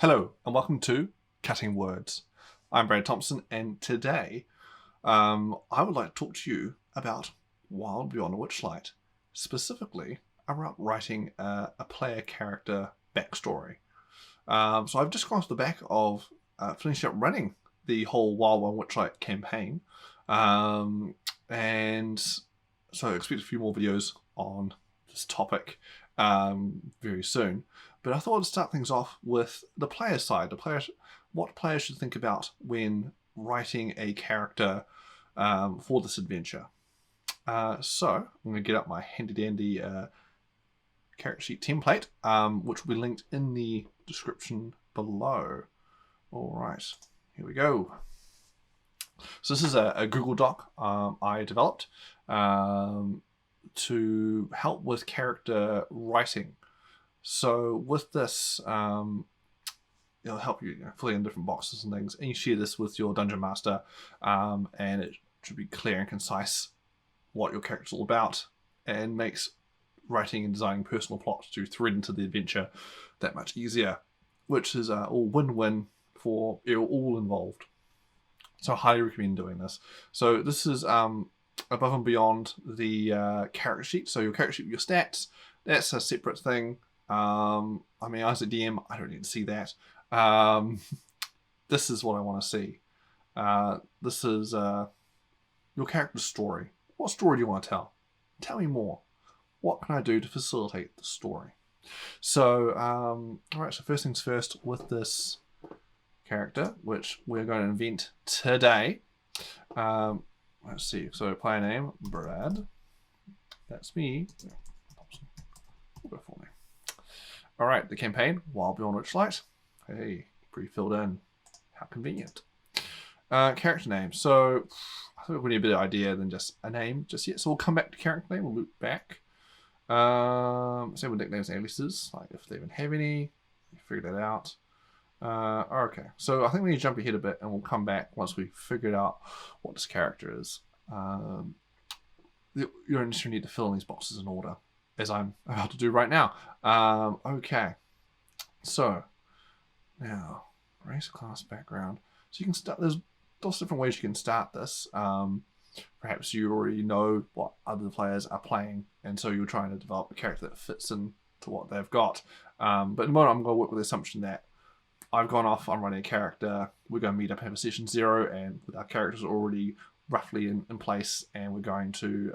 Hello and welcome to Cutting Words. I'm Brad Thompson, and today I would like to talk to you about Wild Beyond Witchlight, specifically about writing a player character backstory. So I've just gone off the back of finishing up running the whole Wild Beyond Witchlight campaign, and so I expect a few more videos on this topic very soon. But I thought I'd start things off with the player side. What players should think about when writing a character for this adventure. So I'm going to get up my handy-dandy character sheet template, which will be linked in the description below. All right, here we go. So this is a Google Doc I developed to help with character writing. So with this, it'll help you, fill in different boxes and things, and you share this with your dungeon master, and it should be clear and concise what your character's all about, and makes writing and designing personal plots to thread into the adventure that much easier, which is all win-win for all involved. So I highly recommend doing this. So this is above and beyond the character sheet. So your character sheet with your stats, that's a separate thing. I mean, as a DM, I don't need to see that. This is what I want to see. This is your character's story. What story do you want to tell? Tell me more. What can I do to facilitate the story? So, all right, so first things first with this character, which we're going to invent today. Let's see. So, player name, Brad. That's me. We'll go for me. All right, the campaign, Wild Beyond Witchlight. Hey, pre-filled in. How convenient. Character name. So I think we need a bit of idea than just a name just yet. So we'll come back to character name. We'll loop back. Same with nicknames and aliases, like if they even have any. Figure that out. Okay, so I think we need to jump ahead a bit, and we'll come back once we've figured out what this character is. You don't necessarily need to fill in these boxes in order, as I'm about to do right now. Okay, so now race, class, background. So you can start. There's lots of different ways you can start this. Perhaps you already know what other players are playing, and so you're trying to develop a character that fits in to what they've got. But at the moment, I'm going to work with the assumption that I've gone off. I'm running a character. We're going to meet up, have a session 0, and with our characters already roughly in place, and we're going to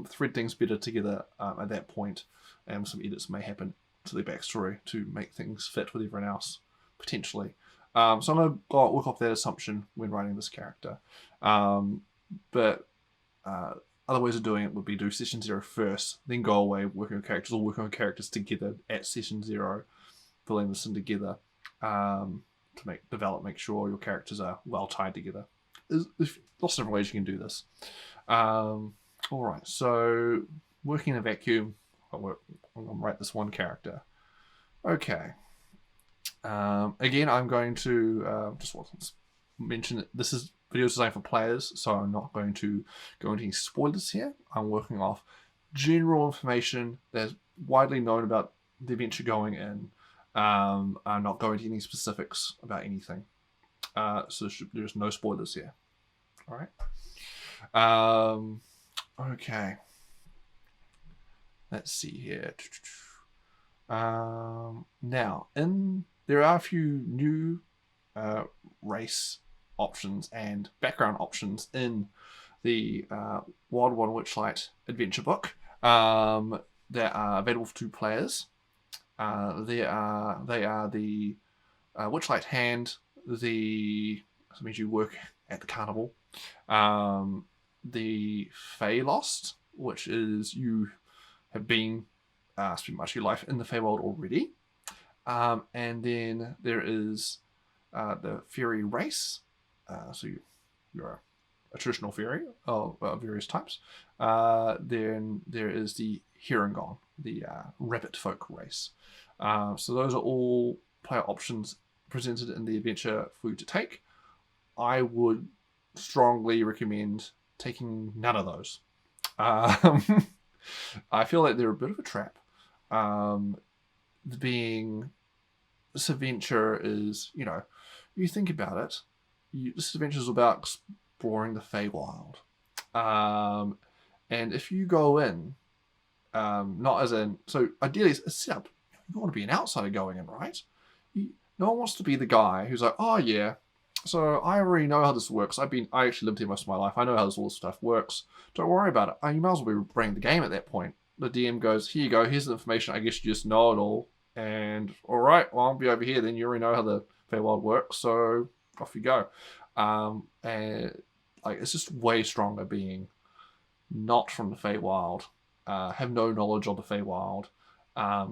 thread things better together at that point, and some edits may happen to the backstory to make things fit with everyone else, potentially. So I'm going to work off that assumption when writing this character. But other ways of doing it would be do session 0 first, then go away, working on characters, or working on characters together at session 0, filling this in together to make sure your characters are well tied together. There's lots of different ways you can do this. All right, so working in a vacuum, I'm going to write this one character. Okay. Again, I'm going to just want to mention that this is video designed for players, so I'm not going to go into any spoilers here. I'm working off general information that's widely known about the adventure going in. I'm not going into any specifics about anything. So there's no spoilers here. All right. Okay. Let's see here. Now, there are a few new race options and background options in the Wild Beyond Witchlight adventure book that are available to players. They are the Witchlight Hand, that means you work at the carnival, the Fey Lost, which is you have been spent much of your life in the Feywild already, and then there is the fairy race. So you're a traditional fairy of various types. Then there is the Herongon, the rabbit folk race. So those are all player options presented in the adventure for you to take. I would strongly recommend taking none of those. I feel like they're a bit of a trap. Being this adventure is, you think about it, this adventure is about exploring the Feywild. And if you go in, not as in, so ideally it's set up, you want to be an outsider going in, right? No one wants to be the guy who's like, oh yeah, so I already know how this works. I actually lived here most of my life. I know how all this stuff works. Don't worry about it. You might as well be running the game at that point. The DM goes, here you go, here's the information. I guess you just know it all. And all right, well, I'll be over here. Then you already know how the Feywild works, so off you go. And like it's just way stronger being not from the Feywild, have no knowledge of the Feywild,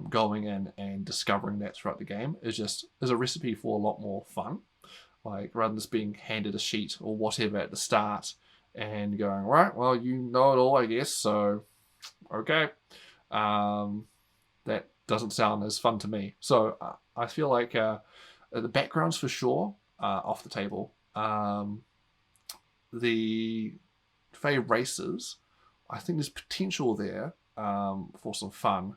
going in and discovering that throughout the game is a recipe for a lot more fun. Like rather than just being handed a sheet or whatever at the start and going, right, well, you know it all, I guess, so okay. That doesn't sound as fun to me. So I feel like the background's for sure off the table. The Fey races, I think there's potential there for some fun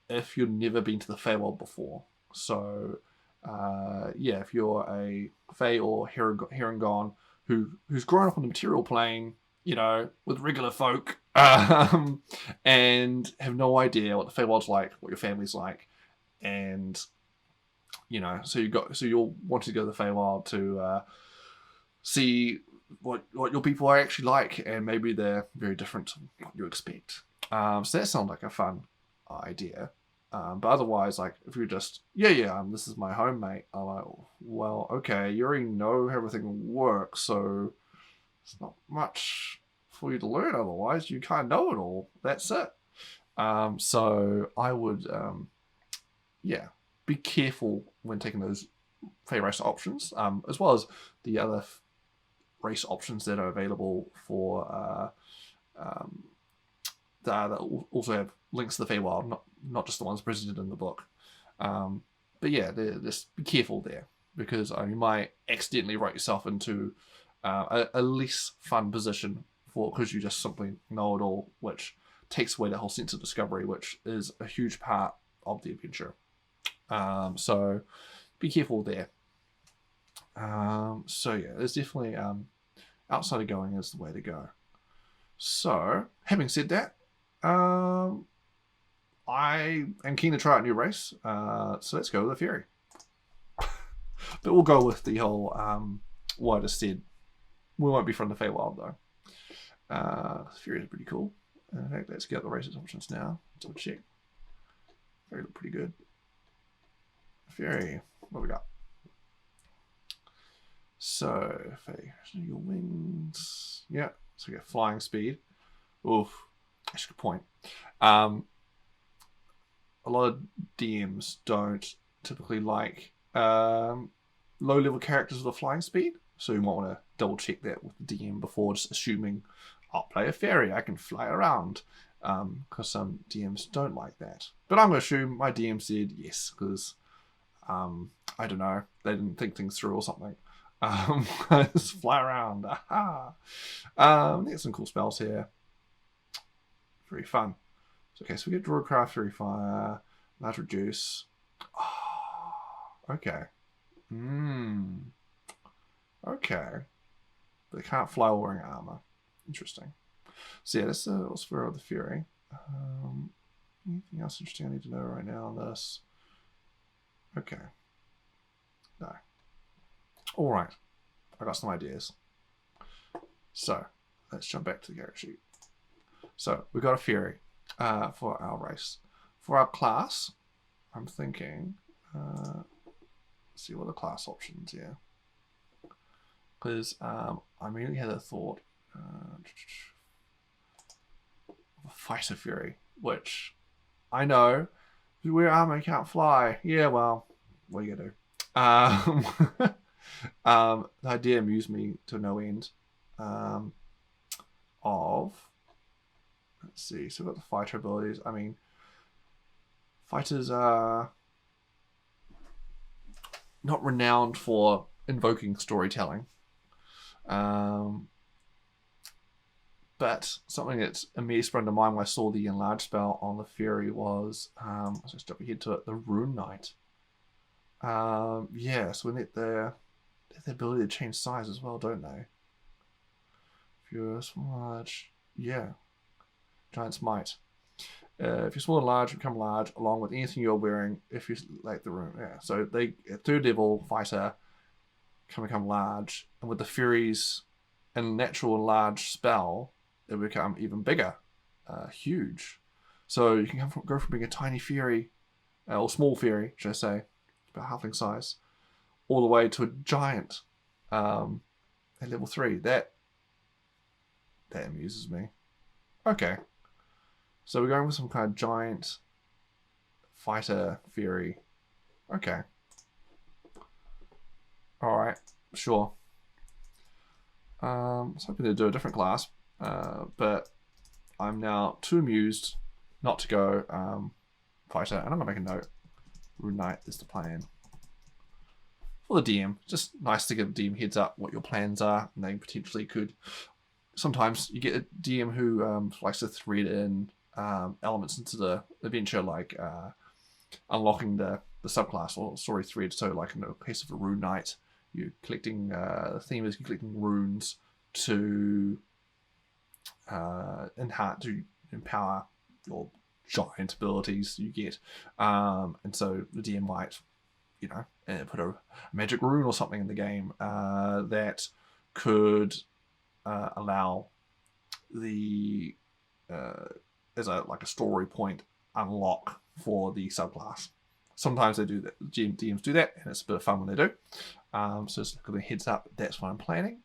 if you've never been to the Feywild before. So if you're a Fey or Herringon who's grown up on the material plane, with regular folk, and have no idea what the Feywild's like, what your family's like, and so you'll want to go to the Feywild to see what your people are actually like, and maybe they're very different to what you expect. So that sounds like a fun idea. But otherwise, like if you're just this is my home, mate. I'm like, well, okay, you already know how everything works, so it's not much for you to learn. Otherwise, you kind of know it all. That's it. So I would, be careful when taking those Fey race options, as well as the other race options that are available for that also have links to the Feywild, not just the ones presented in the book. But yeah, just be careful there, because you might accidentally write yourself into a less fun position because you just simply know it all, which takes away that whole sense of discovery, which is a huge part of the adventure. So be careful there. There's definitely outsider going is the way to go. So having said that, I am keen to try out a new race. So let's go with the Fury. But we'll go with the whole what I just said. We won't be from the Feywild though. Fury is pretty cool. In fact, let's get the races options now. Double check. Fury look pretty good. Fury, what we got? So, your wings. Yeah, so we get flying speed. Oof, that's a good point. A lot of DMs don't typically like low-level characters with a flying speed, so you might want to double-check that with the DM before just assuming, I'll play a fairy, I can fly around, because some DMs don't like that. But I'm going to assume my DM said yes, because, I don't know, they didn't think things through or something. Just fly around. Aha! There's some cool spells here. Very fun. Okay, so we get Drawcraft, Fury Fire, Large Reduce. Oh, okay. Okay. But they can't fly while wearing armor. Interesting. So yeah, that's the Sphere of the Fury. Anything else interesting I need to know right now on this? Okay. No. Alright. I got some ideas. So, let's jump back to the character sheet. So, we got a Fury for our race. For our class, I'm thinking, let's see what are the class options here. Because I immediately had a thought of a Fighter Fury, which I know, if you wear armor, you can't fly. Yeah, well, what are you going to do? The idea amused me to no end. Let's see, so we've got the fighter abilities. I mean, fighters are not renowned for invoking storytelling. But something that immediately sprung to mind when I saw the enlarge spell on the Fury was, let's just jump ahead to it, the Rune Knight. Yeah, so we need the ability to change size as well, don't they? If you're small, large, yeah, giant's might. If you're small and large, become large along with anything you're wearing. If you like the room, yeah. So they third level fighter can become large, and with the furies and natural and large spell, they become even bigger, huge. So you can go from being a tiny fury, or small fury, should I say, about halfling size, all the way to a giant at level 3. That amuses me. Okay, so we're going with some kind of giant fighter fury. Okay. All right. Sure. I was hoping to do a different class, but I'm now too amused not to go fighter, and I'm gonna make a note. Rune Knight is the plan for the DM. Just nice to give the DM heads up what your plans are, and they potentially could. Sometimes you get a DM who likes to thread in elements into the adventure, like unlocking the subclass or story thread. So, like in the case of a Rune Knight, you're collecting the theme is you're collecting runes to to empower your giant abilities you get, and so the DM might, put a magic rune or something in the game that could allow the as a story point unlock for the subclass. Sometimes they do that. DMs do that, and it's a bit of fun when they do. So just give a heads up. That's what I'm planning.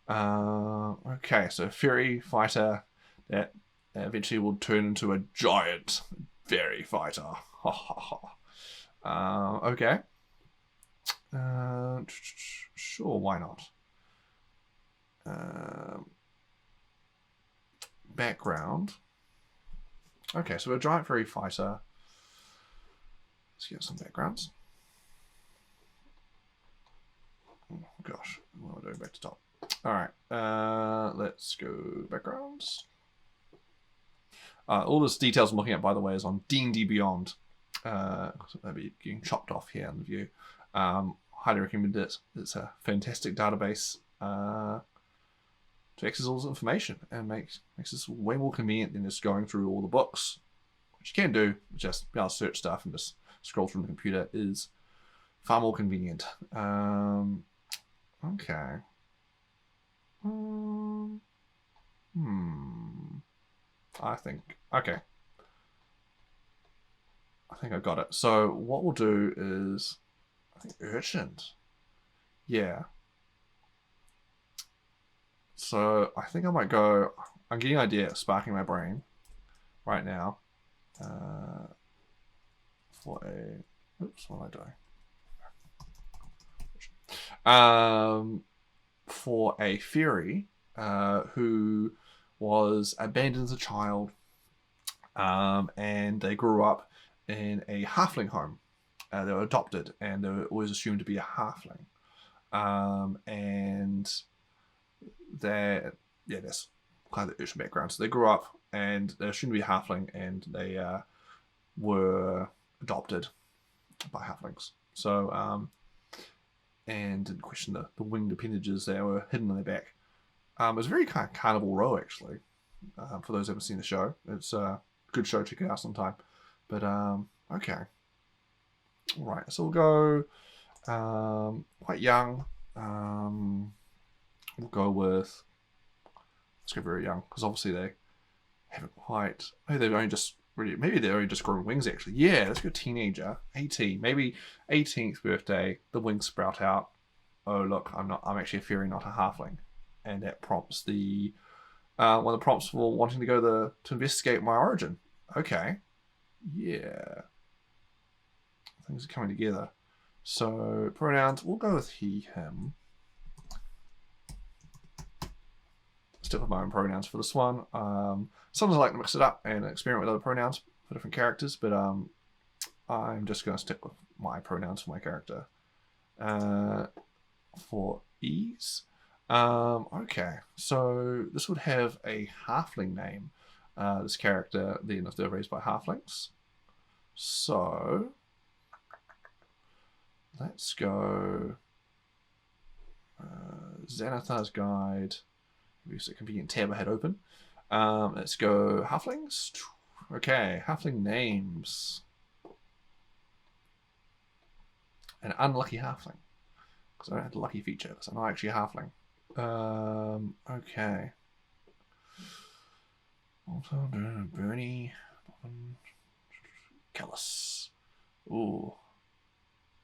Okay, so Fury Fighter that eventually will turn into a giant Fairy Fighter. Okay. Sure, why not? Background. Okay, so a giant Fairy Fighter. Let's get some backgrounds. Oh, gosh, what am I doing back to top? All right, let's go backgrounds. All this details I'm looking at, by the way, is on D&D Beyond. Maybe getting chopped off here in the view. Highly recommend it. It's a fantastic database to access all this information and makes this way more convenient than just going through all the books, which you can do. Just be able to search stuff and just scroll through the computer is far more convenient. Okay. I think, okay. I think I got it. So what we'll do is, I think urchins. Yeah. So I think I might go, I'm getting an idea sparking my brain right now for a, oops, what am I doing? For a fairy who was abandoned as a child, and they grew up in a halfling home. They were adopted, and they were always assumed to be a halfling. And that's kind of the urchin background. So they grew up, and they assumed to be a halfling, and they were adopted by halflings. So, and didn't question the winged appendages that were hidden on their back. It was very kind of Carnival Row, actually. For those who haven't seen the show, it's a good show. Check it out sometime. But okay, all right. So we'll go quite young. We'll go with, let's go very young, because obviously they haven't quite. Maybe they've only just grown wings. Actually, yeah. Let's go teenager, 18, maybe 18th birthday. The wings sprout out. Oh look, I'm actually a fairy, not a halfling, and that prompts the one of the prompts for wanting to go to investigate my origin. Okay, yeah, things are coming together. So pronouns, we'll go with he, him. Stick with my own pronouns for this one. Sometimes I like to mix it up and experiment with other pronouns for different characters, but I'm just going to stick with my pronouns for my character for ease. Okay, so this would have a halfling name. This character, if they're raised by halflings. So let's go Xanathar's Guide. Use a convenient tab I had open. Let's go halflings. Okay, halfling names. An unlucky halfling. Because I don't have the lucky feature, because I'm not actually a halfling. Okay. Bernie. Callus. Ooh.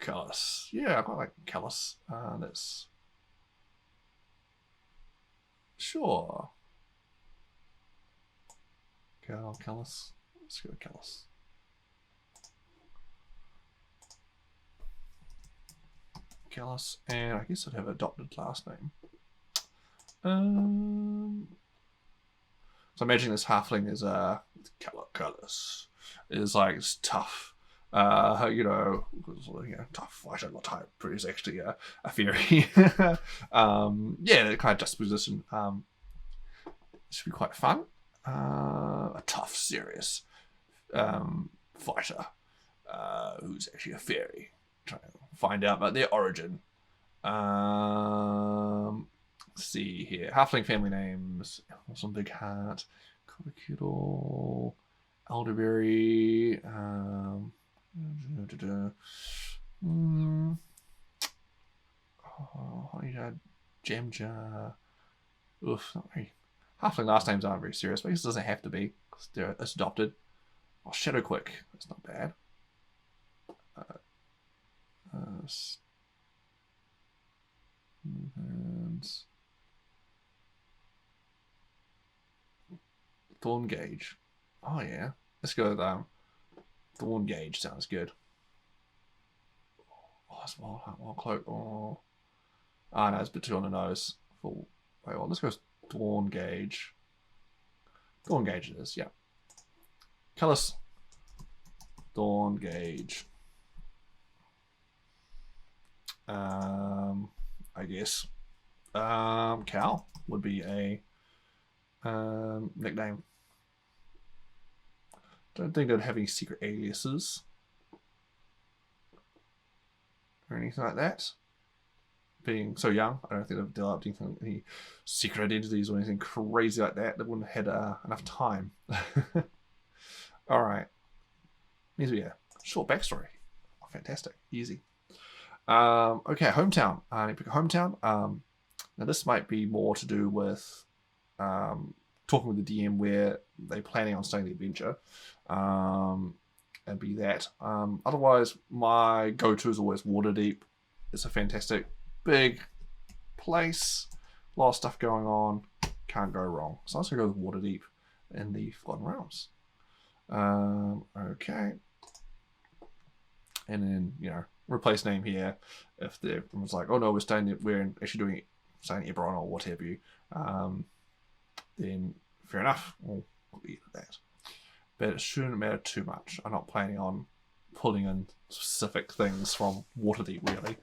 Callus. Yeah, I quite like Callus. That's... Sure. Callus. Let's go with Callus. Callus, and I guess I'd have an adopted last name. So imagine this halfling is Callus is like it's tough. You know, tough fighter type, but is actually a fairy. Yeah, the kind of juxtaposition. Should be quite fun. A tough, serious fighter who's actually a fairy. Trying to find out about their origin. Let's see here. Halfling family names. Some Big Heart. Cockatoo. Elderberry. Honeydad. Jamjar. Oof, not very. Halfling last names aren't very serious, but I guess it doesn't have to be because it's adopted. Oh, Shadowquick. That's not bad. And Thorn Gauge. Oh yeah, let's go with Thorn Gauge. Sounds good. Oh, that's Wild Cloak. Oh, no, it's a bit too on the nose. Full. Wait, well, let's go with Thorn Gauge. Thorn Gauge it is. Yeah. Callus. Thorn Gauge. I guess Cal would be a nickname. Don't think they'd have any secret aliases or anything like that. Being so young, I don't think they've developed any secret identities or anything crazy like that. They wouldn't have had enough time. All right, means we short backstory. Oh, fantastic, easy. Okay, hometown. I need to pick a hometown. Now this might be more to do with talking with the DM where they're planning on starting the adventure. And be that. Otherwise, my go-to is always Waterdeep. It's a fantastic, big place. A lot of stuff going on. Can't go wrong. So I'm just going to go with Waterdeep in the Forgotten Realms. Okay. And then, you know, replace name here if everyone's like, oh no, we're actually doing saying Eberron or whatever you, then fair enough, we'll leave it at that. But it shouldn't matter too much. I'm not planning on pulling in specific things from Waterdeep really.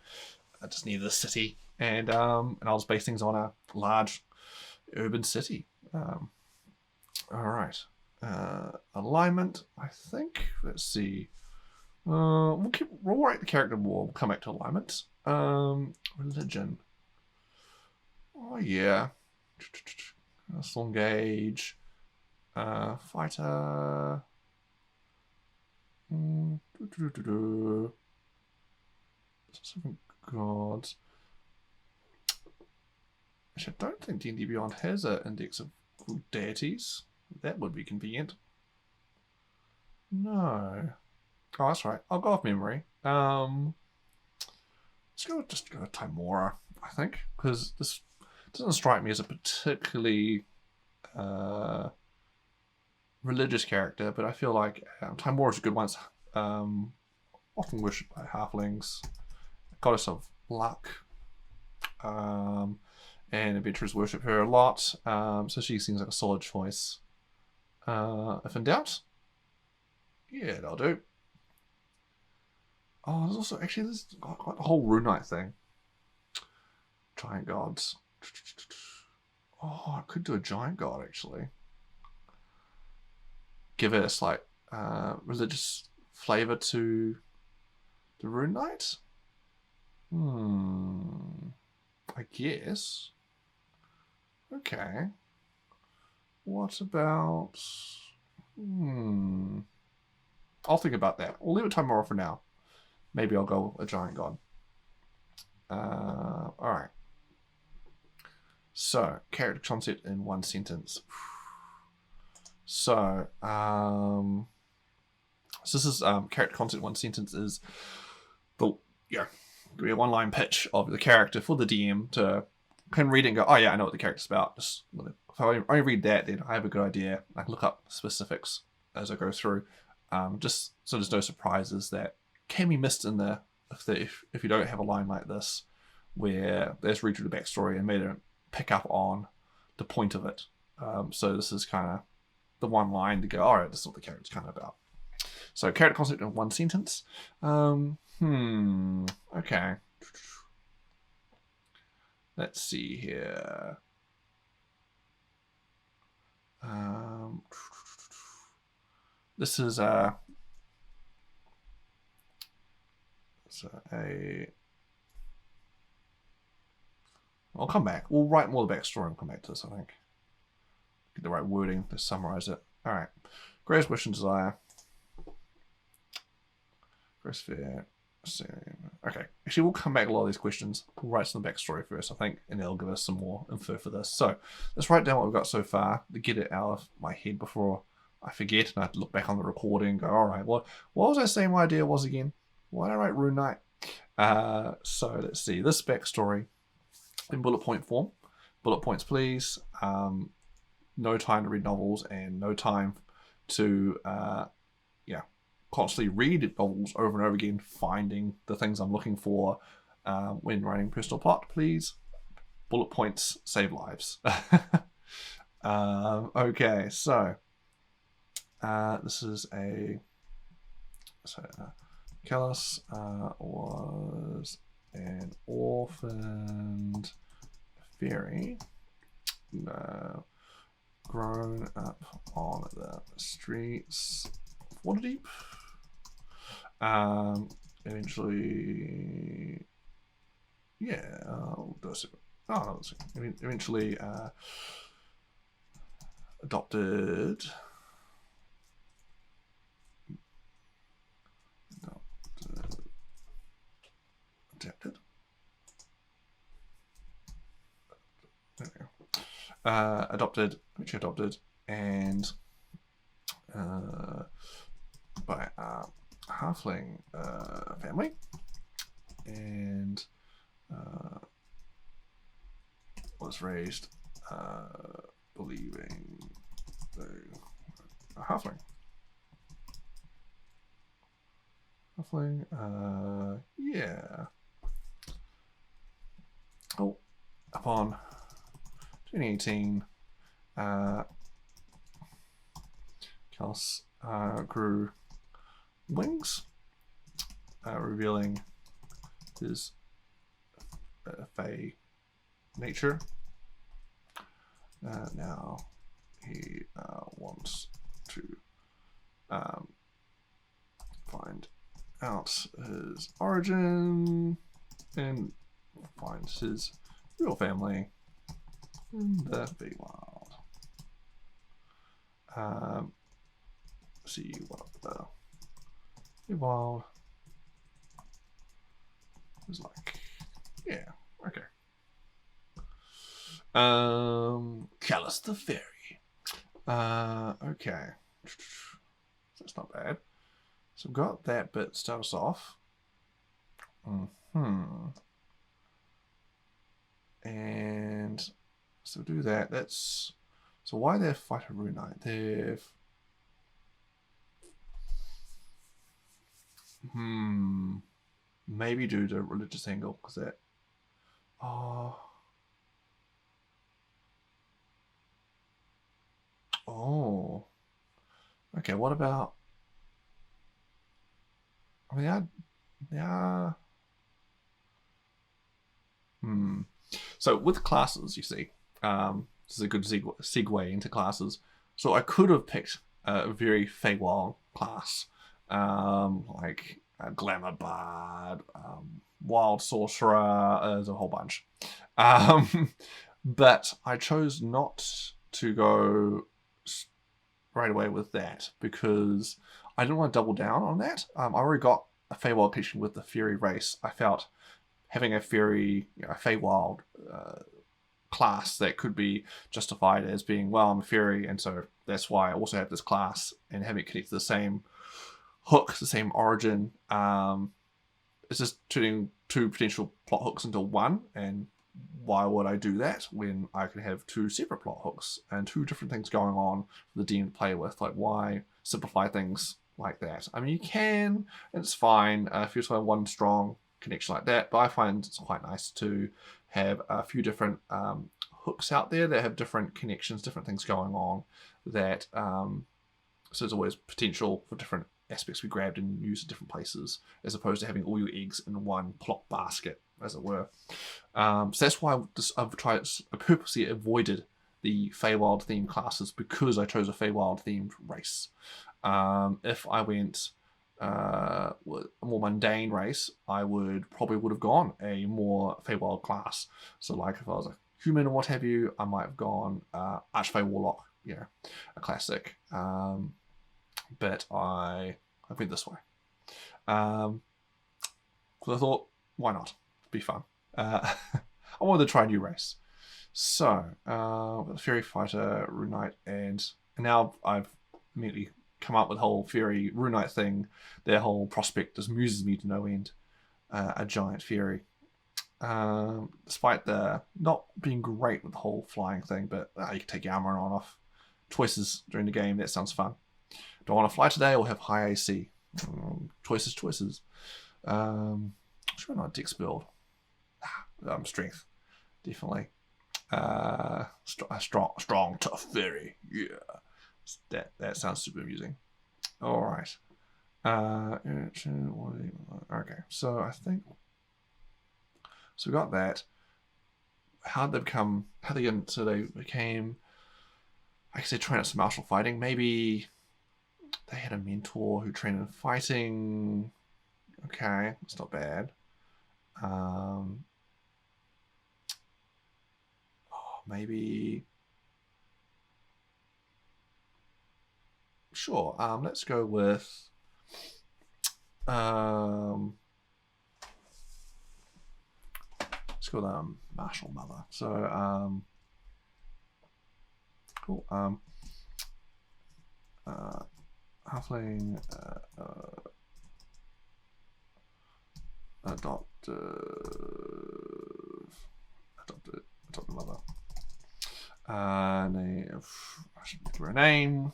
I just need a city, and I'll just base things on a large urban city. All right, alignment. I think. Let's see. We'll write the character more. We'll come back to alignment. Religion. Oh yeah. Storm Gauge. Fighter. Seven gods. Actually, I don't think D&D Beyond has an index of deities. That would be convenient. No. Oh, that's right. I'll go off memory. Let's just go with Timora, I think, because this doesn't strike me as a particularly religious character, but I feel like Timora's a good one. Often worshipped by halflings, goddess of luck, and adventurers worship her a lot. So she seems like a solid choice. If in doubt, yeah, that'll do. Oh, there's also actually there's quite a whole Rune Knight thing. Giant gods. Oh, I could do a giant god actually. Give it a slight religious flavor to the Rune Knight. I guess. Okay. What about... I'll think about that. We'll leave it tomorrow for now. Maybe I'll go a giant god. Alright. So, character concept in one sentence. So, this is character concept in one sentence is the give me a one-line pitch of the character for the DM to can read it and go, oh yeah, I know what the character's about. Just if I only read that, then I have a good idea. I can look up specifics as I go through, just so there's no surprises that can be missed in there if you don't have a line like this where there's read through the backstory and they don't pick up on the point of it. So this is kind of the one line to go, all right, this is what the character's kind of about. So character concept in one sentence. Okay. Let's see here. This is a I'll come back. We'll write more of the backstory and come back to this, I think. Get the right wording to summarize it. Alright. Greatest wish and desire. Greatest fear. Okay. Actually, we'll come back to a lot of these questions. We'll write some backstory first, I think, and it'll give us some more info for this. So, let's write down what we've got so far to get it out of my head before I forget and I have to look back on the recording and go, alright, what was I saying my idea was again? Why did I write Rune Knight? So, let's see. This backstory in bullet point form. Bullet points, please. No time to read novels and no time to, constantly read novels over and over again, finding the things I'm looking for when writing personal plot, please. Bullet points save lives. Okay, so this is Callus was an orphaned fairy grown up on the streets of Waterdeep. Eventually, eventually adopted and by a halfling family, and was raised believing a halfling. Oh, upon 2018, Callus grew wings, revealing his fey nature. Now he wants to find out his origin and finds his real family in the Feywild. See what the Feywild is like. Yeah, okay. Callus the Fairy. Okay. That's not bad. So we've got that bit to start us off. And so do that. That's so why they're fighting Rune Knight? They've maybe due to religious angle because that okay, what about so with classes, you see, this is a good segue into classes. So I could have picked a very Feywild class, like a glamour bard, wild sorcerer. There's a whole bunch. But I chose not to go right away with that because I didn't want to double down on that. I already got a Feywild connection with the Fairy race. I felt having a Fairy, a Feywild class that could be justified as being, well, I'm a Fairy, and so that's why I also have this class, and having it connect to the same hook, the same origin. It's just turning two potential plot hooks into one, and why would I do that when I could have two separate plot hooks and two different things going on for the DM to play with? Like, why simplify things like that? I mean, you can, and it's fine if you just have one strong connection like that, but I find it's quite nice to have a few different hooks out there that have different connections, different things going on, that so there's always potential for different aspects to be grabbed and used in different places, as opposed to having all your eggs in one plot basket, as it were. So that's why I purposely avoided the Feywild themed classes, because I chose a Feywild themed race. If I went with a more mundane race, I probably would have gone a more Feywild class. So like if I was a human or what have you, I might have gone Archfey Warlock, a classic. But I went this way. Because I thought, why not? It'd be fun. I wanted to try a new race. So, Fairy Fighter, Rune Knight, and now I've immediately come up with the whole Fairy Rune Knight thing. Their whole prospect just muses me to no end. A giant Fairy. Despite the not being great with the whole flying thing, but you can take your armor on off. Choices during the game, that sounds fun. Do I want to fly today or have high AC? Choices. Sure, not Dex build. Strength, definitely. Strong, tough fairy. Yeah, that sounds super amusing. All right. Okay, so I think so. We got that. How they became? So they became. I guess they trained up some martial fighting. Maybe they had a mentor who trained in fighting. Okay, that's not bad. Maybe. Sure. Let's go with. Let's go with Martial Mother. So cool. Halfling adopted mother. Name. I should give her a name.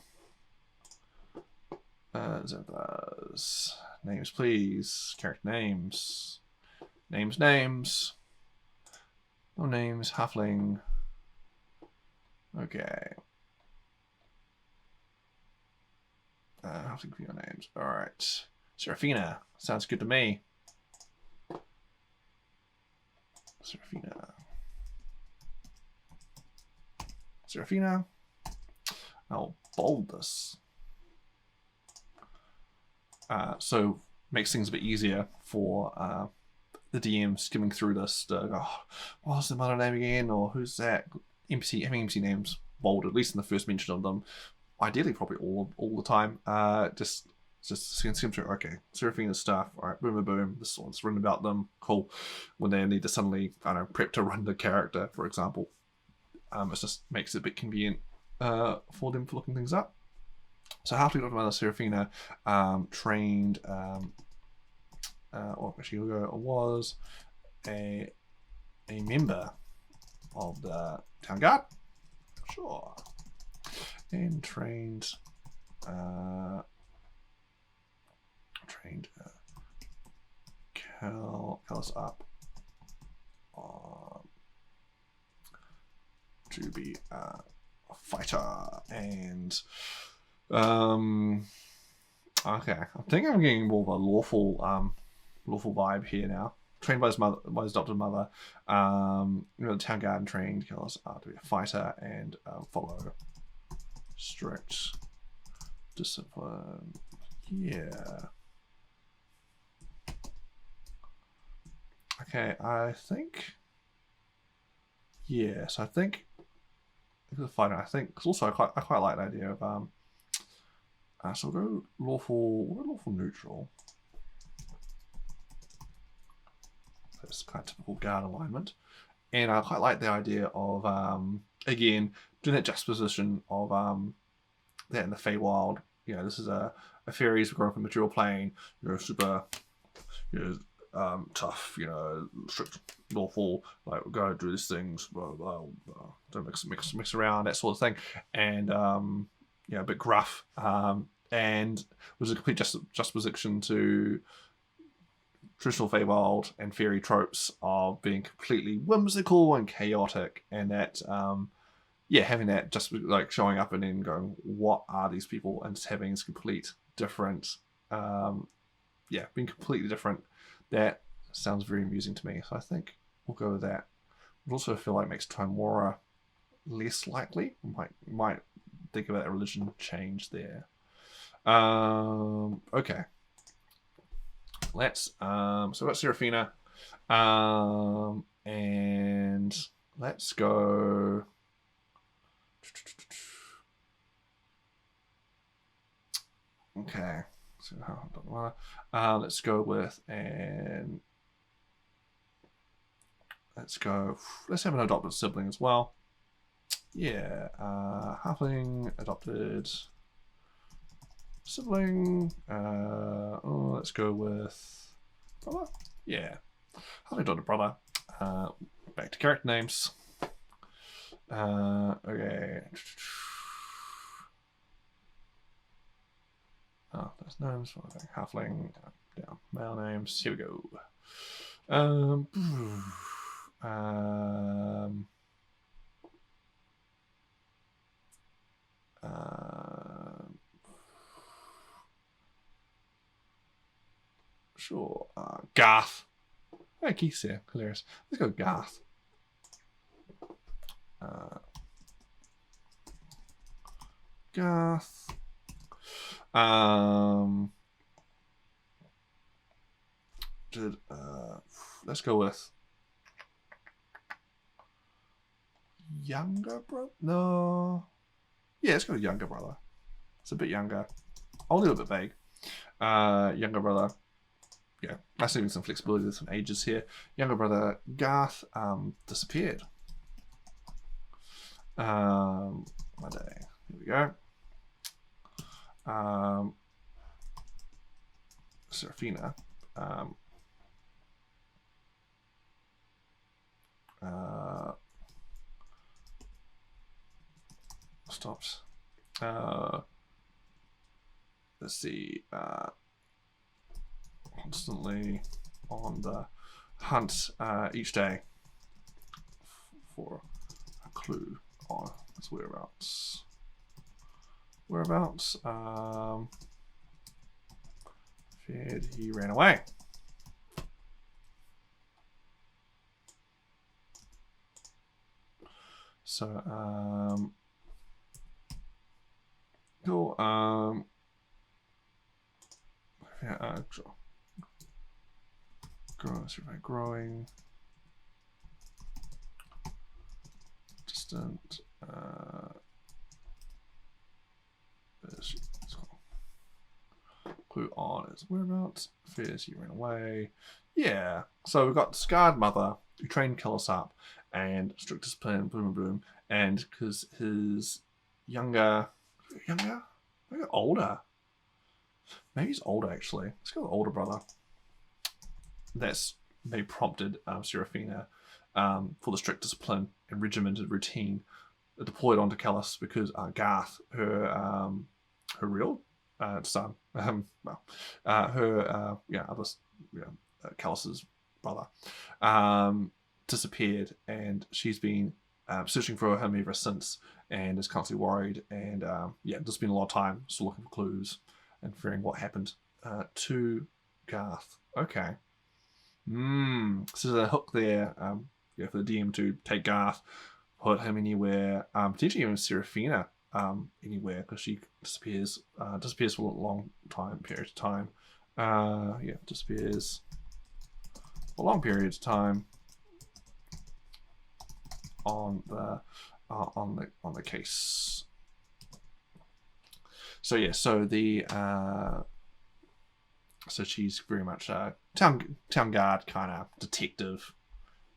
Names, please. Character names. Names. No names. Halfling. Okay. Halfling for your names. All right. Seraphina. Sounds good to me. Seraphina. I'll bold this. So makes things a bit easier for the DM skimming through this to go, oh, what's the mother name again? Or who's that? Having NPC names bold, at least in the first mention of them. Ideally, probably all the time. Just skim through. Okay, Seraphina's stuff. All right, boom. This one's written about them. Cool. When they need to suddenly, prep to run the character, for example, it just makes it a bit convenient for them for looking things up. So Halfling Dr. Mother Seraphina trained. Was a member of the town guard. Sure. And trained Callus up to be a fighter. And okay, I think I'm getting more of a lawful vibe here now. Trained by his adopted mother. The town guard trained Callus to be a fighter and follow strict discipline. Yeah. Okay, I think. Yes, I think. The fighter, I think, because also I quite like the idea of so we'll go lawful neutral. That's kind of typical guard alignment, and I quite like the idea of again doing that juxtaposition of that in the Feywild. You know, this is a fairies growing up in material plane. You know, super, you know, tough. You know, strict, lawful. Like we're going to do these things. Blah, blah, blah. Don't mix around, that sort of thing. And you know, a bit gruff. And was a complete juxtaposition to traditional Feywild and fairy tropes of being completely whimsical and chaotic, and that yeah, having that just like showing up and then going, what are these people, and just having this complete different yeah, being completely different. That sounds very amusing to me, so I think we'll go with that. I also feel like it makes Timora less likely. Might think about a religion change there. Okay, let's so we've got Seraphina, and let's go. Okay, so let's go with and let's have an adopted sibling as well. Yeah, halfling adopted sibling. Let's go with brother. Yeah, halfling adopted brother. Back to character names. Okay. Oh, there's names. Halfling. Down. Male names. Here we go. Sure. Garth. Hey, Keith's here. Hilarious. Let's go Garth. Garth. Let's go with younger brother. No. Yeah, let's go with younger brother. It's a bit younger. Only a little bit vague. Younger brother. Yeah, that's even some flexibility with some ages here. Younger brother Garth disappeared. One day. Here we go. Seraphina. Stops. Let's see. Constantly on the hunt each day for a clue on his whereabouts. Feared he ran away. So, cool. Yeah, sure. Growing. Distant. Clue on his whereabouts. Fears he ran away. Yeah. So we've got Scarred Mother, who trained Killis up, and strict discipline, boom, and because his maybe older. Maybe he's older actually. Let's go with older brother. That's maybe prompted Seraphina for the strict discipline and regimented routine deployed onto Callus because Garth, her real son, Callus's brother, disappeared, and she's been searching for him ever since, and is constantly worried, and there's been a lot of time still looking for clues and fearing what happened to Garth. Okay. So there's a hook there for the DM to take Garth, put him anywhere, potentially even Seraphina anywhere, because she disappears for a long period of time. Disappears for long periods of time on the case. So yeah, so the so she's very much a town guard kind of detective.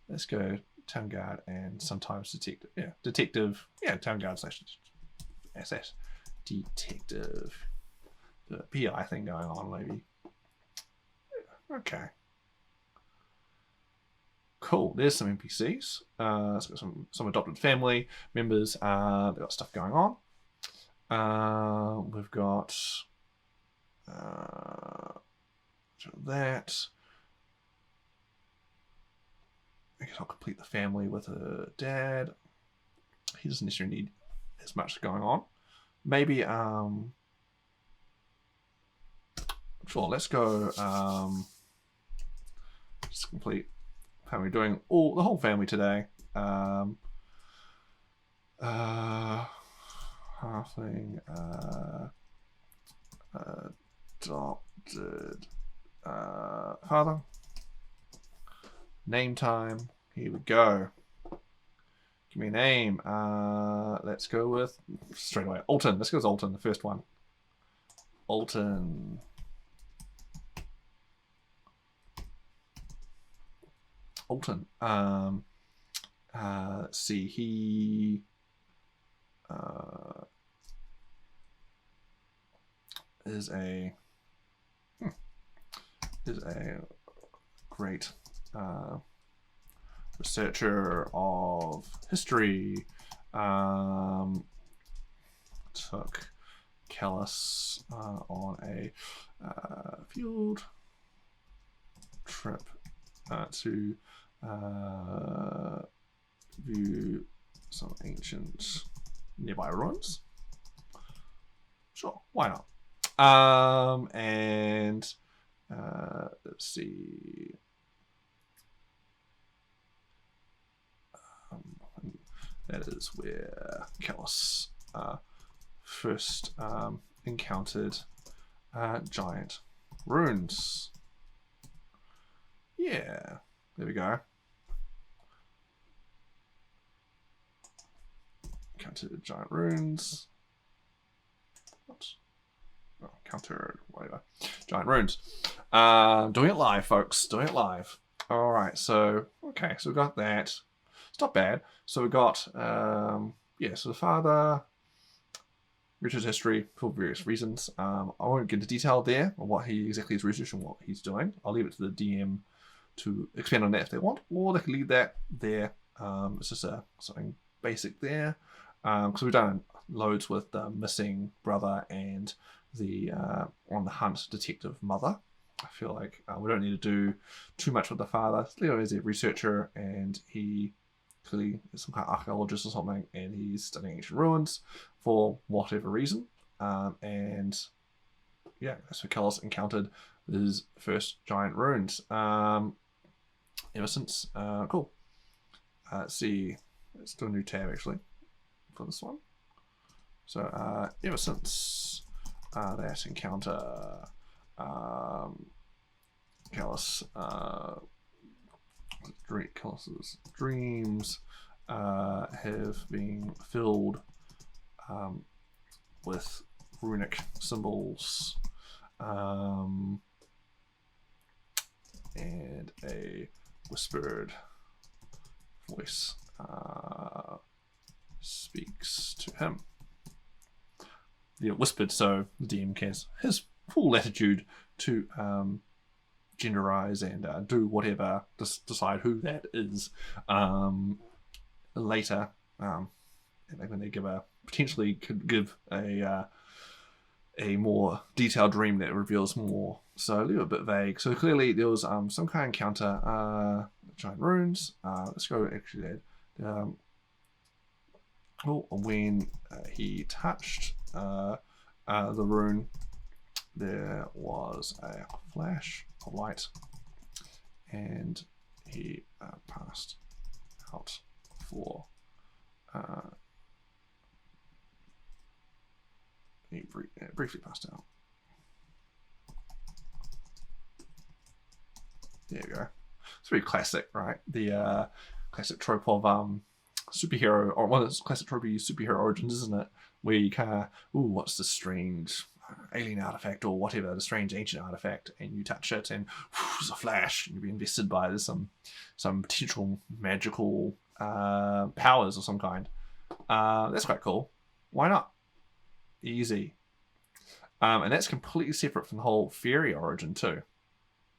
Let's go town guard and sometimes detective. Yeah, detective. Yeah, town guard slash SS detective. The PI thing going on maybe. Okay. Cool. There's some NPCs. It's got some adopted family members. They've got stuff going on. We've got that. I guess I'll complete the family with a dad. He doesn't necessarily need as much going on. Maybe sure, let's go just complete family, doing the whole family today. Halfling adopted father. Name time. Here we go. Give me a name. Let's go with straight away Alton. Let's go with Alton, the first one. Alton. Alton. Let's see. He is a great researcher of history. Took Callus on a field trip to view some ancient nearby ruins. Sure, why not? And let's see. That is where Callus first encountered giant runes. Yeah, there we go. Encountered giant runes. Oops. Oh, countered, whatever. Giant runes. Doing it live, folks. Doing it live. All right, so, okay, so we got that. It's not bad. So we got, yeah, so the father, Richard's history for various reasons. I won't get into detail there on what he exactly is researching, what he's doing. I'll leave it to the DM to expand on that if they want, or they can leave that there. It's just something basic there. Because we've done loads with the missing brother and the on the hunt detective mother. I feel like we don't need to do too much with the father. Leo is a researcher, and he clearly is some kind of archaeologist or something, and he's studying ancient ruins for whatever reason. And yeah, that's where Callus encountered his first giant runes. Ever since, cool. Let's see. Let's do a new tab actually for this one. So ever since that encounter, Callus's dreams have been filled with runic symbols and a whispered voice speaks to him. Yeah, whispered, so the DM has his full latitude to genderize and do whatever, decide who that is later. And when they potentially could give a more detailed dream that reveals more. So a little bit vague. So clearly there was some kind of encounter, giant runes. Let's go actually there. When he touched the rune, there was a flash of light, and he passed out for he briefly passed out. There you go. it's very classic, right? The classic trope of superhero, or one of those classic trope superhero origins, isn't it? Where you kind of, ooh, what's the strange alien artifact or whatever, the strange ancient artifact, and you touch it, and there's a flash, and you'll be invested by there's some potential magical powers of some kind. That's quite cool. Why not? Easy. And that's completely separate from the whole fairy origin too,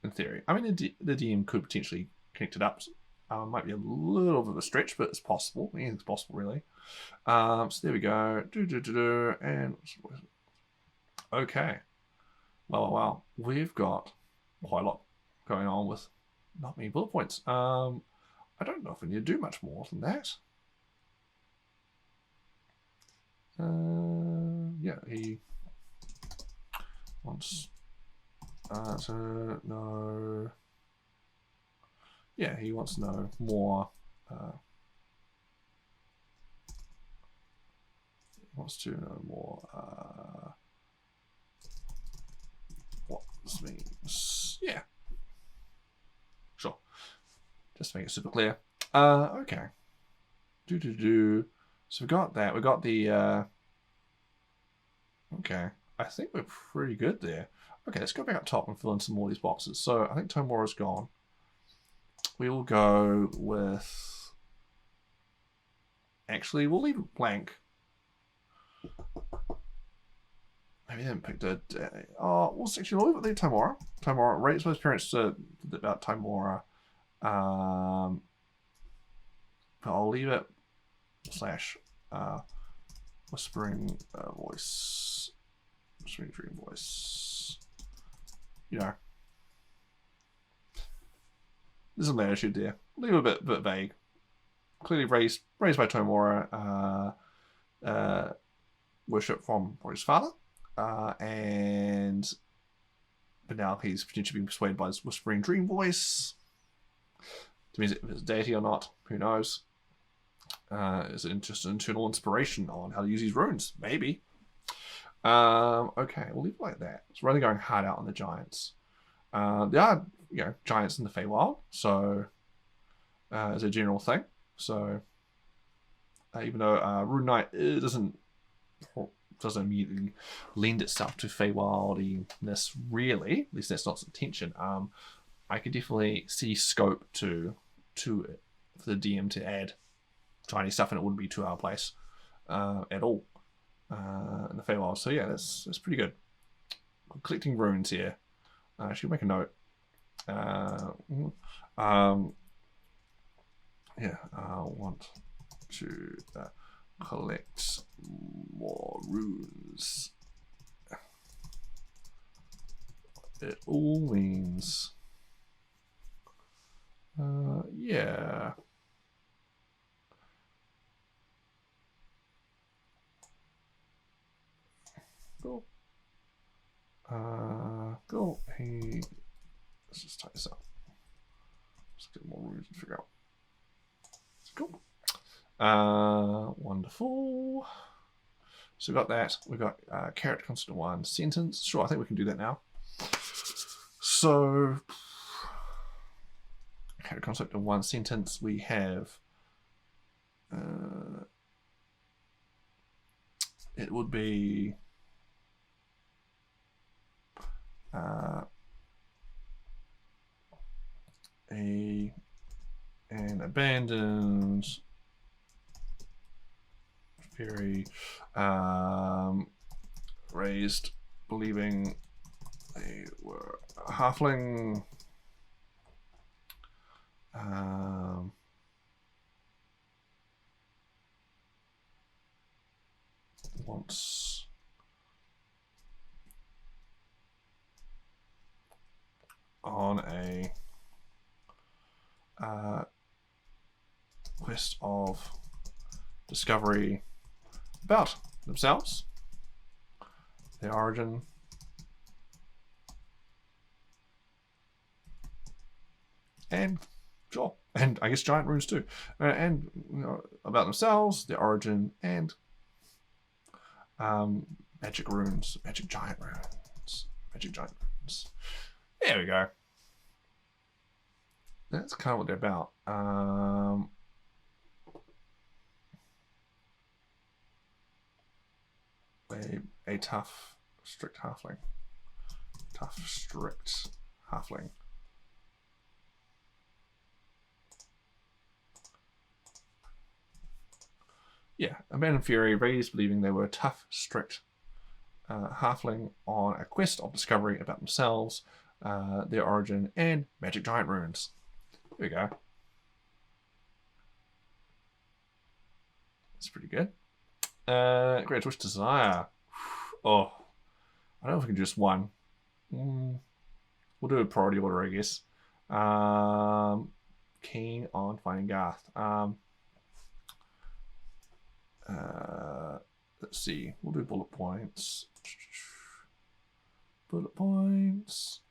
in theory. I mean, the DM could potentially connect it up. Might be a little bit of a stretch, but it's possible. Anything's possible, really. So there we go. And okay. Well. We've got quite a lot going on with not many bullet points. I don't know if we need to do much more than that. Yeah, he wants to know. Yeah, he wants to know more. Wants to know more. What this means? Yeah, sure. Just to make it super clear. Okay. So we got that. We got the. Okay. I think we're pretty good there. Okay, let's go back up top and fill in some more of these boxes. So I think Tomorrow's gone. We will go with. Actually, we'll leave it blank. Maybe they haven't picked a. We'll actually leave it Tomorrow. Tomorrow. Rates most parents about Tomorrow. But I'll leave it / whispering voice. Whispering dream voice. You know. There's some latitude there. Leave it a bit vague. Clearly raised by Tomorrow. Worship from his father. But now he's potentially being persuaded by his whispering dream voice. It means if it's deity or not, who knows? Is it just an internal inspiration on how to use these runes? Maybe. Okay, we'll leave it like that. So we're only going hard out on the giants. There are, giants in the Feywild, so as a general thing. So even though Rune Knight doesn't immediately lend itself to Feywildiness, really. At least that's not its intention. I could definitely see scope to it for the DM to add tiny stuff, and it wouldn't be 2 hour place at all in the Feywild. So yeah, that's pretty good. I'm collecting runes here. I should make a note. Yeah, I want to collect more runes. It all means, yeah. Cool. Cool. Let's just type this up. Let's get more runes and figure out. Cool. Wonderful. So we got that. We got character constant 1 sentence. Sure, I think we can do that now. So character concept in 1 sentence. We have it would be an abandoned fairy raised believing they were a halfling wants on a quest of discovery about themselves, their origin, and sure, and I guess giant runes too, and about themselves, their origin, and magic runes, magic giant runes. There we go. that's kind of what they're about. A tough, strict halfling. Tough, strict halfling. Yeah, Abandoned Fury raised believing they were tough, strict halfling on a quest of discovery about themselves, their origin, and magic giant runes. There we go. That's pretty good. Great Wish Desire. Oh, I don't know if we can do just one. We'll do a priority order, I guess. Keen on finding Garth. Let's see. We'll do bullet points. Bullet points.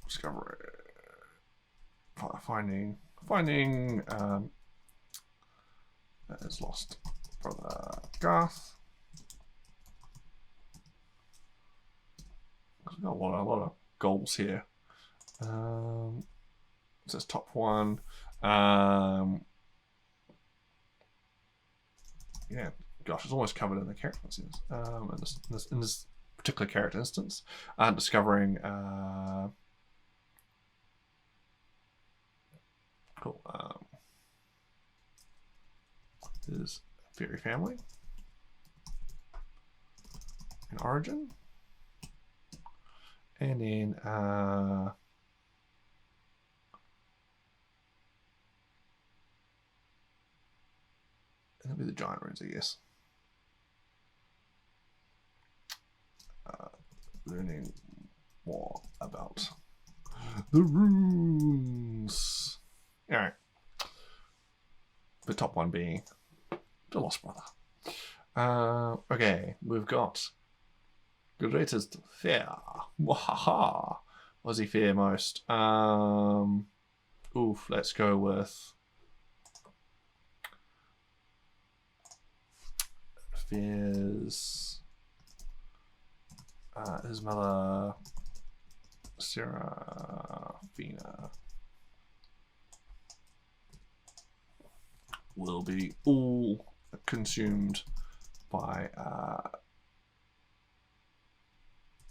Discovery. Finding. Is lost brother Garth. We've got a lot of goals here. This top one. Yeah, gosh, it's almost covered in the character instance. In this particular character instance, discovering cool. His fairy family in origin, and then that'll be the giant runes, I guess. Learning more about the runes. All right. The top one being the Lost Brother. Okay, we've got greatest fear. Wahaha. What does he fear most? Let's go with fears his mother Seraphina will be all consumed by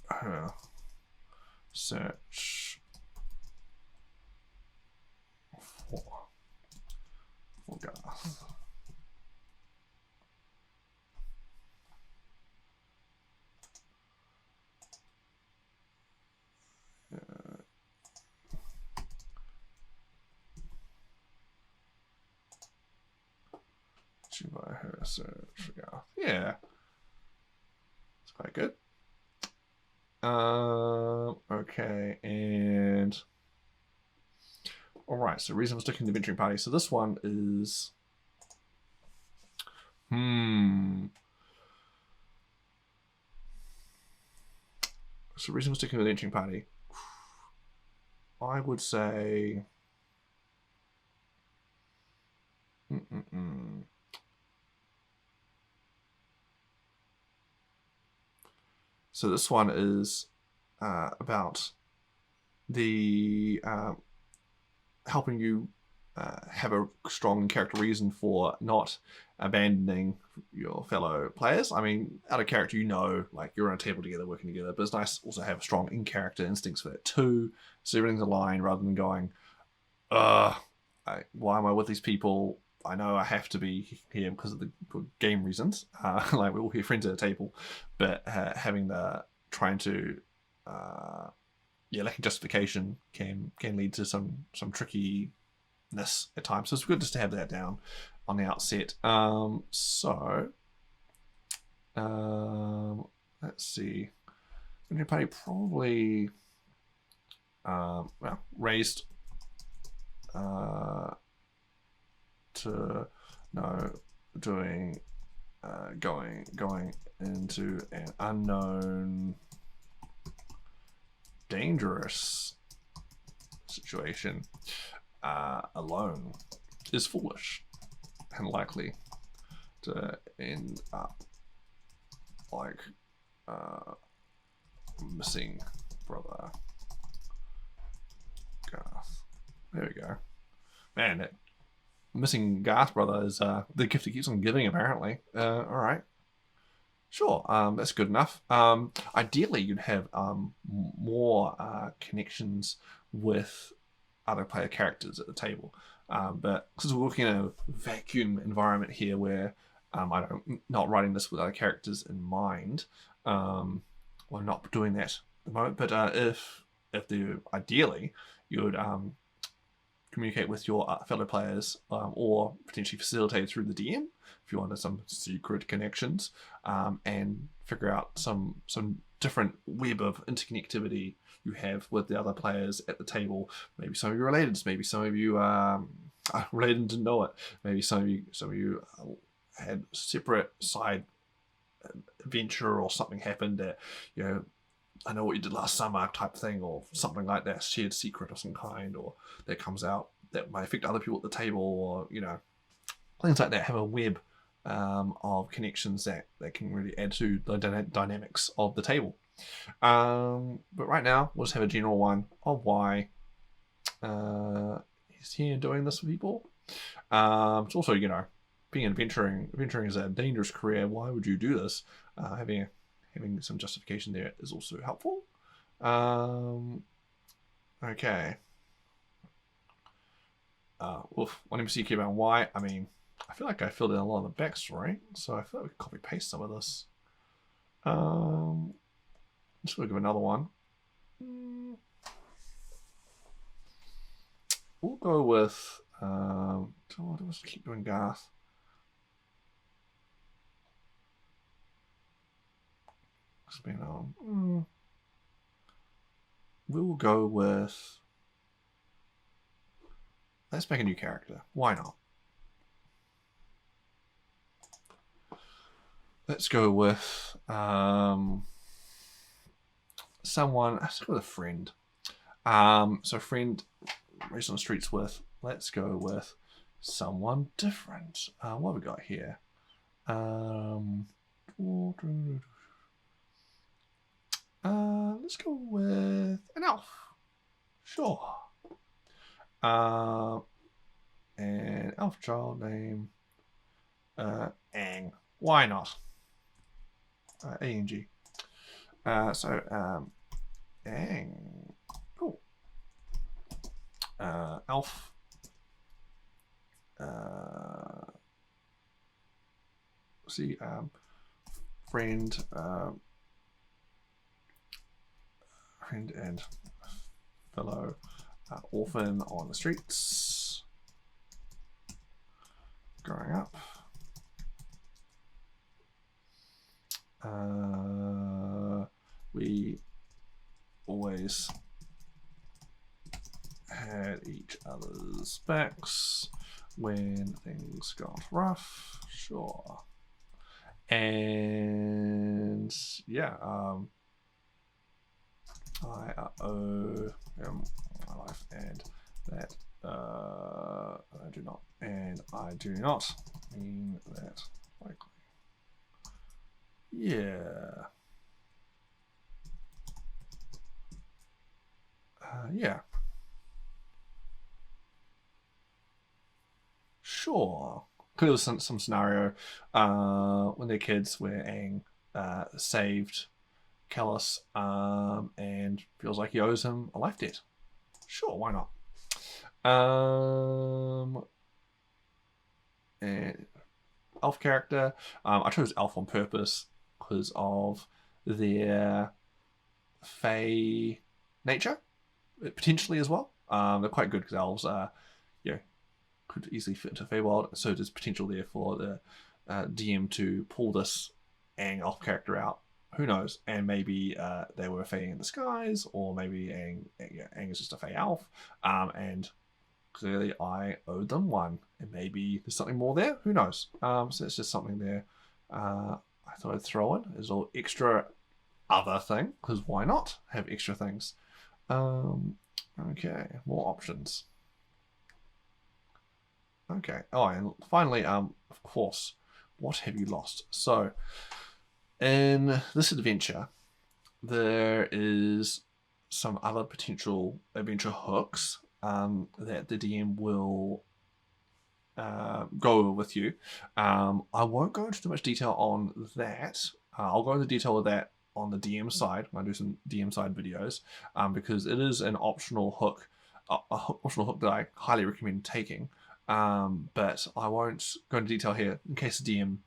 her search for Garth. By her search for Garth. Yeah, it's quite good. Okay, and all right. So reason for sticking to the venturing party. So this one is So reason for sticking to the venturing party. I would say. So this one is about the helping you have a strong character reason for not abandoning your fellow players. I mean, out of character, like you're on a table together, working together, but it's nice to also have strong in-character instincts for that too. So everything's aligned rather than going, why am I with these people? I know I have to be here because of the game reasons. Like we're all here friends at a table, but having trying to lacking justification can lead to some trickiness at times. So it's good just to have that down on the outset. Let's see. Venturing party probably raised to going into an unknown dangerous situation alone is foolish and likely to end up like missing brother Garth. There we go. Man, that missing Garth brother is the gift that keeps on giving, apparently. All right. Sure, that's good enough. Ideally, you'd have more connections with other player characters at the table. But because we're working in a vacuum environment here where I'm not writing this with other characters in mind, well, I'm not doing that at the moment. But if ideally, you would communicate with your fellow players or potentially facilitate through the DM if you wanted some secret connections and figure out some different web of interconnectivity you have with the other players at the table. Maybe some of you are related, maybe some of you are related and didn't know it. Maybe some of you had separate side adventure or something happened that, you know, I know what you did last summer type thing, or something like that, shared secret of some kind, or that comes out that might affect other people at the table, or, you know, things like that. Have a web of connections that can really add to the dynamics of the table. But right now, we'll just have a general one of why he's here doing this with people. It's also, you know, being adventuring is a dangerous career. Why would you do this? Having some justification there is also helpful. Okay. One NPC came out why. I mean, I feel like I filled in a lot of the backstory, so I feel like we could copy paste some of this. I'm just gonna give another one. We'll go with. Let's keep doing Garth. We'll go with. Let's make a new character. Why not? Let's go with someone. Let's go with a friend. So friend raised on the streets with. Let's go with someone different. What have we got here? Let's go with an elf. Sure. And elf child name Ang. Why not? A-N-G. So Ang. Cool. Elf. See, friend and fellow orphan on the streets growing up. We always had each other's backs when things got rough. Sure. And yeah, I owe him my life, and that I do not mean that likely. Yeah. Yeah. Sure. Could have some scenario when they're kids where Aang saved Callus and feels like he owes him a life debt. Sure, why not? And elf character. I chose elf on purpose because of their fey nature, potentially as well. They're quite good because elves could easily fit into Feywild, so there's potential there for the DM to pull this Aang elf character out. Who knows? And maybe they were Fey in disguise, or maybe Aang is just a Fey elf, and clearly I owed them one, and maybe there's something more there. Who knows? So it's just something there. I thought I'd throw in as a little extra other thing, because why not have extra things? Okay, more options. Okay. Oh, and finally, of course, what have you lost? So, in this adventure, there is some other potential adventure hooks that the DM will go over with you. I won't go into too much detail on that. I'll go into detail with that on the DM side when I do some DM side videos, because it is an optional hook, optional hook that I highly recommend taking. But I won't go into detail here in case the DM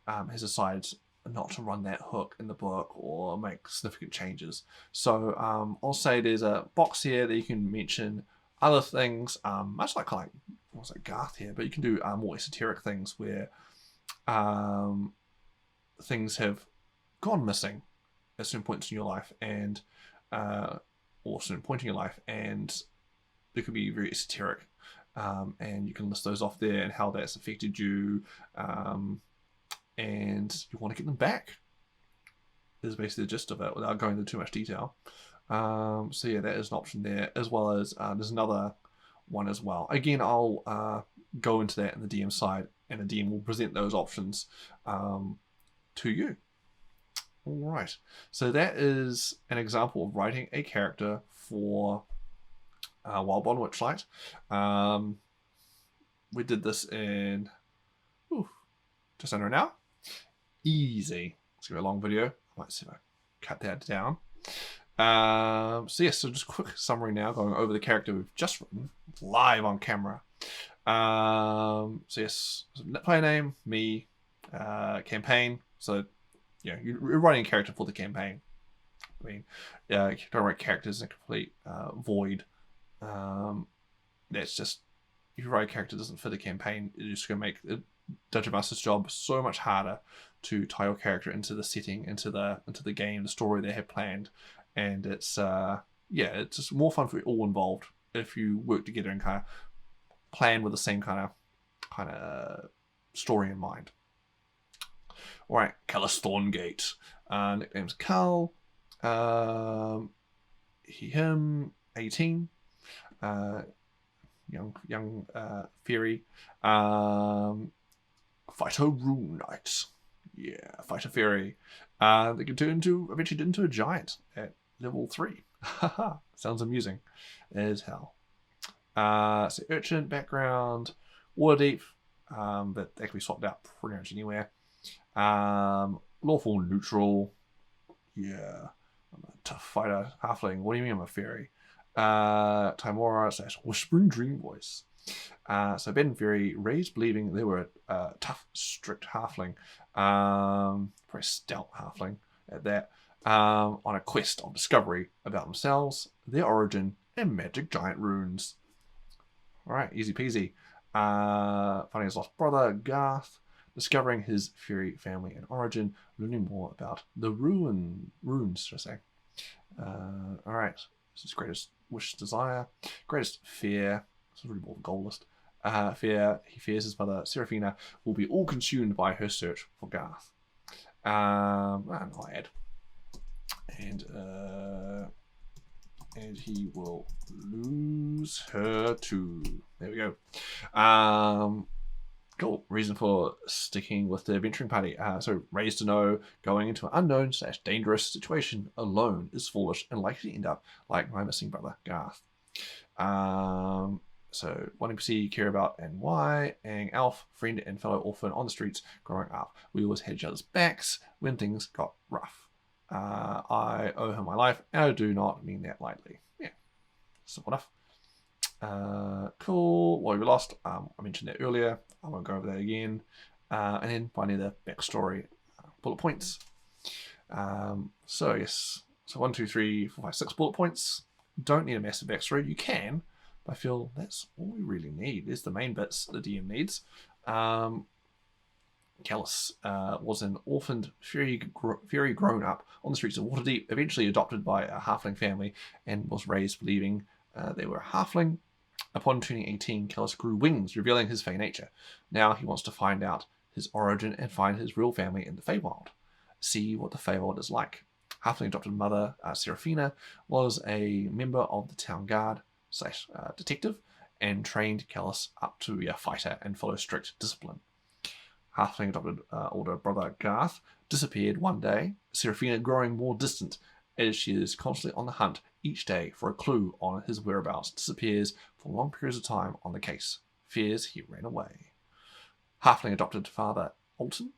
has decided not to run that hook in the book or make significant changes. So I'll say there's a box here that you can mention other things, much like what's like Garth here, but you can do more esoteric things where things have gone missing at certain points in your life, and or certain point in your life, and they could be very esoteric, and you can list those off there and how that's affected you, and you want to get them back. Is basically the gist of it without going into too much detail. So yeah, that is an option there, as well as there's another one as well. Again, I'll go into that in the DM side, and the DM will present those options to you. All right, so that is an example of writing a character for Wild Bond Witchlight. We did this in just under an hour. Easy. It's gonna be a long video. I might see if I cut that down. So yes, so just a quick summary now, going over the character we've just written live on camera. So yes, player name, me, campaign. So yeah, you're writing a character for the campaign. I mean, don't write characters in a complete void. That's just, if you write a character that doesn't fit the campaign, it's just going to make the Dungeon Master's job so much harder to tie your character into the setting, into the game, the story they have planned. And it's it's just more fun for all involved if you work together and kind of plan with the same kind of story in mind. All right, Callus Thorngate. Nickname's Cal. He, him, 18. Young Fury. Fighter Rune Knight. Yeah, Fighter Fury. They can eventually turn into a giant at level 3. Sounds amusing as hell. So Urchin background, Waterdeep, but that can be swapped out pretty much anywhere. Lawful neutral. Yeah. I'm a tough fighter, halfling. What do you mean I'm a fairy? Timora / Whispering Dream Voice. So Ben and Fury raised believing they were a tough, strict halfling. Very stout halfling at that. On a quest of discovery about themselves, their origin, and magic giant runes. Alright, easy peasy. Finding his lost brother, Garth. Discovering his fairy family and origin, learning more about the runes, should I say. Alright, this is greatest wish, desire. Greatest fear. This is really more of a goal list. Fear. He fears his mother, Seraphina, will be all consumed by her search for Garth. I'll add. And he will lose her too. There we go. Cool. Reason for sticking with the adventuring party. So raised to know going into an unknown / dangerous situation alone is foolish and likely to end up like my missing brother, Garth. So one NPC you care about and why. Ang Elf, friend and fellow orphan on the streets growing up. We always had each other's backs when things got rough. I owe her my life, and I do not mean that lightly. Yeah, simple enough. Cool. Well, you lost. I mentioned that earlier. I won't go over that again. And then finally the backstory bullet points. So yes, so 1, 2, 3, 4, 5, 6 bullet points. Don't need a massive backstory. You can, but I feel that's all we really need. There's the main bits the DM needs. Callus was an orphaned fairy grown up on the streets of Waterdeep, eventually adopted by a halfling family, and was raised believing they were a halfling. Upon turning 18, Callus grew wings, revealing his fey nature. Now he wants to find out his origin and find his real family in the Feywild. See what the Feywild is like. Halfling adopted mother, Seraphina, was a member of the town guard / detective, and trained Callus up to be a fighter and follow strict discipline. Halfling adopted older brother Garth disappeared one day, Seraphina growing more distant as she is constantly on the hunt each day for a clue on his whereabouts, disappears for long periods of time on the case, fears he ran away. Halfling adopted father Alton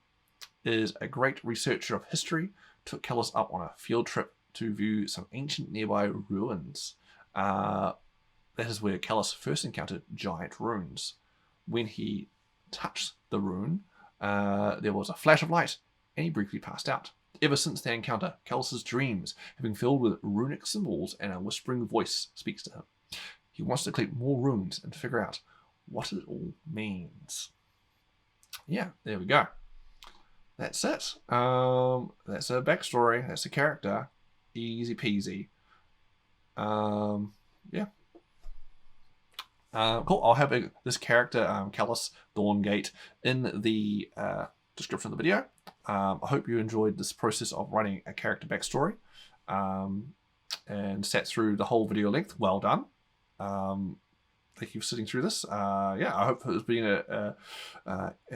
is a great researcher of history, took Callus up on a field trip to view some ancient nearby ruins. That is where Callus first encountered giant runes. When he touched the rune, there was a flash of light, and he briefly passed out. Ever since their encounter, Callus's dreams have been filled with runic symbols, and a whispering voice speaks to him. He wants to collect more runes and figure out what it all means. Yeah, there we go. That's it. That's a backstory. That's a character. Easy peasy. Yeah. Cool. I'll have this character, Callus Thorngate, in the description of the video. I hope you enjoyed this process of writing a character backstory and sat through the whole video length. Well done. Thank you for sitting through this. Yeah, I hope it's been an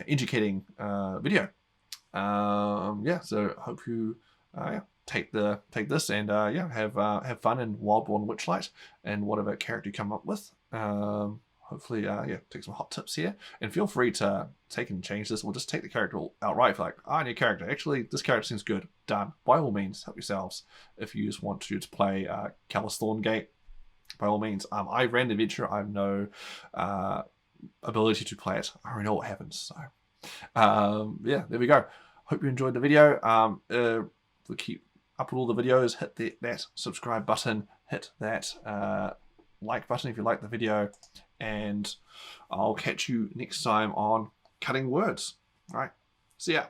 educating video. Yeah, so I hope you take this and have fun in Wildborn Witchlight and whatever character you come up with. Hopefully, take some hot tips here, and feel free to take and change this, or just take the character outright. Like, I need a character. Actually, this character seems good. Done. By all means, help yourselves. If you just want to play Callus Thorngate, by all means. I ran the adventure. I have no ability to play it. I already know what happens. So, yeah, there we go. Hope you enjoyed the video. We'll keep up with all the videos. Hit that subscribe button. Hit that like button if you like the video. And I'll catch you next time on Cutting Words. All right. See ya.